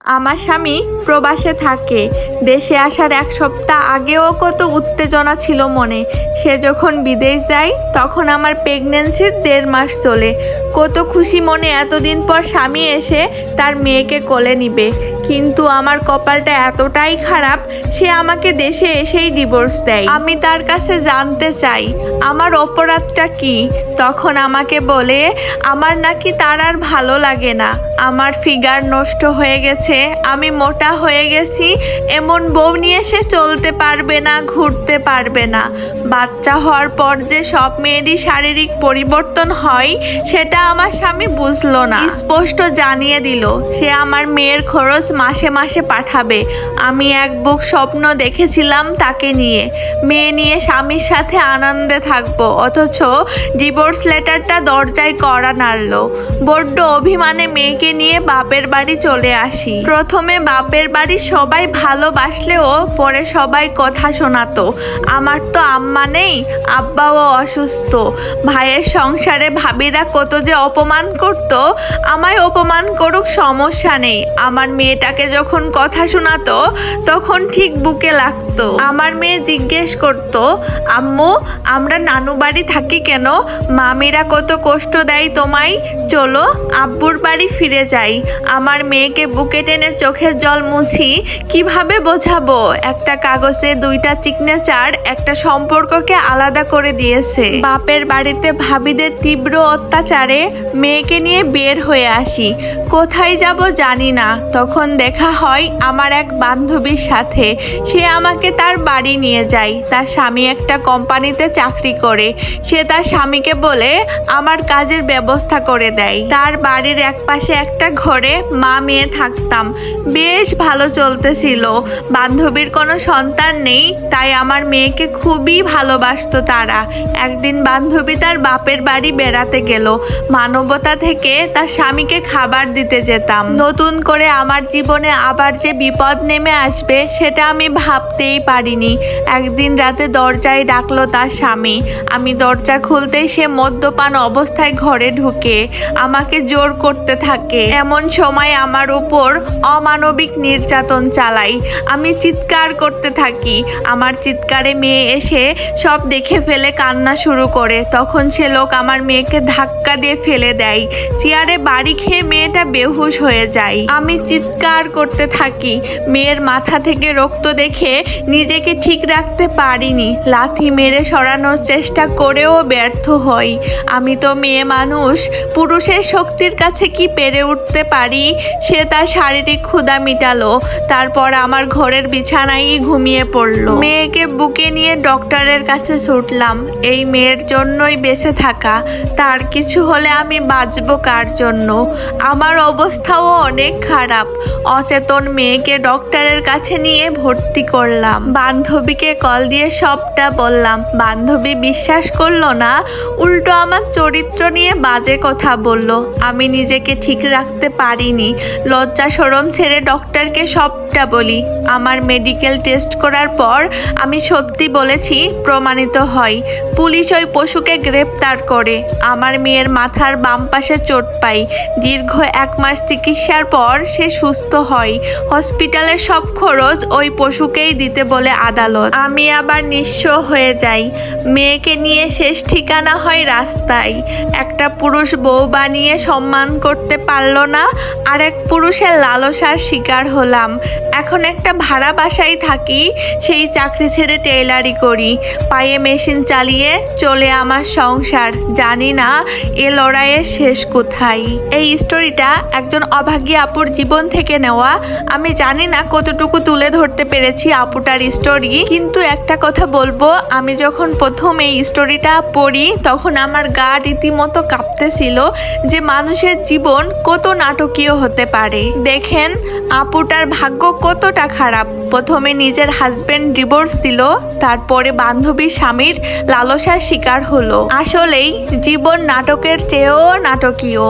আমার স্বামী প্রবাসে থাকে। দেশে আসার এক সপ্তাহ আগেও কত উত্তেজনা ছিল মনে। সে যখন বিদেশ যায় তখন আমার প্রেগন্যান্সির 1.5 মাস চলে। কত খুশি মনে এতদিন পর স্বামী এসে তার মেয়েকে কোলে নিবে। কিন্তু আমার কপালটা এতটাই খারাপ, সে আমাকে দেশে এসেই ডিভোর্স দেয়। আমি তার কাছে জানতে চাই আমার অপরাধটা কি। তখন আমাকে বলে আমার নাকি তার আর ভালো লাগে না, আমার ফিগার নষ্ট হয়ে গেছে, আমি মোটা হয়ে গেছি, এমন বউ নিয়ে সে চলতে পারবে না, ঘুরতে পারবে না। বাচ্চা হওয়ার পর যে সব মেয়েরই শারীরিক পরিবর্তন হয় সেটা আমার স্বামী বুঝলো না। স্পষ্ট জানিয়ে দিল সে আমার মেয়ের খরচ মাসে মাসে পাঠাবে। আমি এক বুক স্বপ্ন দেখেছিলাম তাকে নিয়ে, মেয়ে নিয়ে স্বামীর সাথে আনন্দে থাকবো, অথচ ডিভোর্স লেটারটা দরজায় কড়া নাড়ল। বড্ড অভিমানে মেয়েকে নিয়ে বাপের বাড়ি চলে আসি। প্রথমে বাপের বাড়ির সবাই ভালোবাসলেও পরে সবাই কথা শোনাতো। আমার তো আম্মা নেই, আব্বাও অসুস্থ। ভাইয়ের সংসারে ভাবিরা কত যে অপমান করত। আমায় অপমান করুক, সমস্যা নেই। আমার মেয়েটাকে যখন কথা শোনাতো তখন ঠিক বুকে লাগতো। আমার মেয়ে জিজ্ঞেস করত, আম্মু আমরা নানু বাড়ি থাকি কেন? মামিরা কত কষ্ট দেয় তোমায়, চলো আব্বুর বাড়ি ফিরে যাই। আমার মেয়েকে বুকে টেনে চোখের জল মুছি। কিভাবে বোঝাবো? একটা কাগজে 2টা সিগনেচার একটা সম্পর্ককে আলাদা করে দিয়েছে। বাপের বাড়িতে ভাবিদের তীব্র অত্যাচারে মেয়েকে নিয়ে বের হয়ে আসি। কোথায় যাব জানি না। তখন দেখা হয় আমার এক বান্ধবীর সাথে। সে আমাকে তার বাড়ি নিয়ে যায়। তার স্বামী একটা কোম্পানিতে চাকরি করে। সে তার স্বামীকে বলে আমার কাজের ব্যবস্থা করে দেয়। তার বাড়ির এক পাশে একটা ঘরে মা মেয়ে থাকতাম। বেশ ভালো চলতেছিল। বান্ধবীর কোনো সন্তান নেই, তাই আমার মেয়েকে খুবই ভালোবাসতো তারা। একদিন বান্ধবী তার বাপের বাড়ি বেড়াতে গেল। মানবতা থেকে তার স্বামীকে খাবার দিতে যেতাম। নতুন করে আমার জীবনে আবার যে বিপদ নেমে আসবে সেটা আমি ভাবতেই পারিনি। একদিন রাতে দরজায় ডাকলো তার স্বামী। আমি দরজা খুলতেই সে মদ্যপান অবস্থায় ঘরে ঢুকে আমাকে জোর করতে থাকে। এমন সময় আমার উপর অমানবিক নির্যাতন চালাই। আমি চিৎকার করতে থাকি। আমার চিৎকারে মেয়ে এসে সব দেখে ফেলে কান্না শুরু করে। তখন সে লোক আমার মেয়েকে ধাক্কা দিয়ে ফেলে দেয়। চেয়ারে বাড়ি খেয়ে মেয়েটা বেহুশ হয়ে যায়। আমি চিৎকার করতে থাকি। মেয়ের মাথা থেকে রক্ত দেখে নিজেকে ঠিক রাখতে পারিনি। লাথি মেরে সরানোর চেষ্টা করেও ব্যর্থ হই। আমি তো মেয়ে মানুষ, পুরুষের শক্তির কাছে কি পেরে উঠতে পারি? সে তার শারীরিক ক্ষুধা মিটালো, তারপর আমার ঘরের বিছানায় ঘুমিয়ে পড়লো। মেয়েকে বুকে নিয়ে ডক্টরের কাছে ছুটলাম। এই মেয়ের জন্যই বেঁচে থাকা। তার কিছু হলে আমি বাঁচবো কার জন্য? আমার অবস্থাও অনেক খারাপ। অচেতন মেয়েকে ডক্টরের কাছে নিয়ে ভর্তি করলাম। বান্ধবীকে কল দিয়ে সবটা বললাম। বান্ধবী বিশ্বাস করলো না, উল্টো আমার চরিত্র নিয়ে বাজে কথা বলল। আমি নিজেকে ঠিক রাখতে পারিনি। লজ্জা শরম ছেড়ে ডক্টরকে সবটা বলি। আমার মেডিকেল টেস্ট করার পর আমি সত্যি বলেছি প্রমাণিত হয়। পুলিশ ওই পশুকে গ্রেপ্তার করে। আমার মেয়ের মাথার বাম পাশে চোট পাই। দীর্ঘ 1 মাস চিকিৎসার পর সে সুস্থ হয়। হসপিটালের সব খরচ ওই পশুকেই দিতে বলে আদালত। আমি আবার নিঃস্ব হয়ে যাই। মেয়েকে নিয়ে শেষ ঠিকানা হয় রাস্তায়। একটা পুরুষ বউ বানিয়ে সম্মান করতে পারলো না, আর এক পুরুষের লালসার শিকার হলাম। এখন একটা ভাড়া বাসায় থাকি। সেই চাকরি ছেড়ে টেইলারি করি। পায়ে মেশিন চালিয়ে চলে আমার সংসার। জানি না এ লড়াইয়ের শেষ কোথায়। এই স্টোরিটা একজন অভাগী আপুর জীবন থেকে নেওয়া। আমি জানি না কতটুকু তুলে ধরতে পেরেছি আপুটার স্টোরি, কিন্তু একটা কথা বলবো, আমি যখন প্রথম এই স্টোরিটা পড়ি তখন আমার গা রীতিমতো কাঁপতেছিল যে মানুষের জীবন কত নাটকীয় হতে পারে। দেখেন আপুটার ভাগ্য কতটা খারাপ। প্রথমে নিজের হাজবেন্ড ডিভোর্স দিল, তারপরে বান্ধবীর স্বামীর লালসার শিকার হলো। আসলেই জীবন নাটকের চেয়েও নাটকীয়।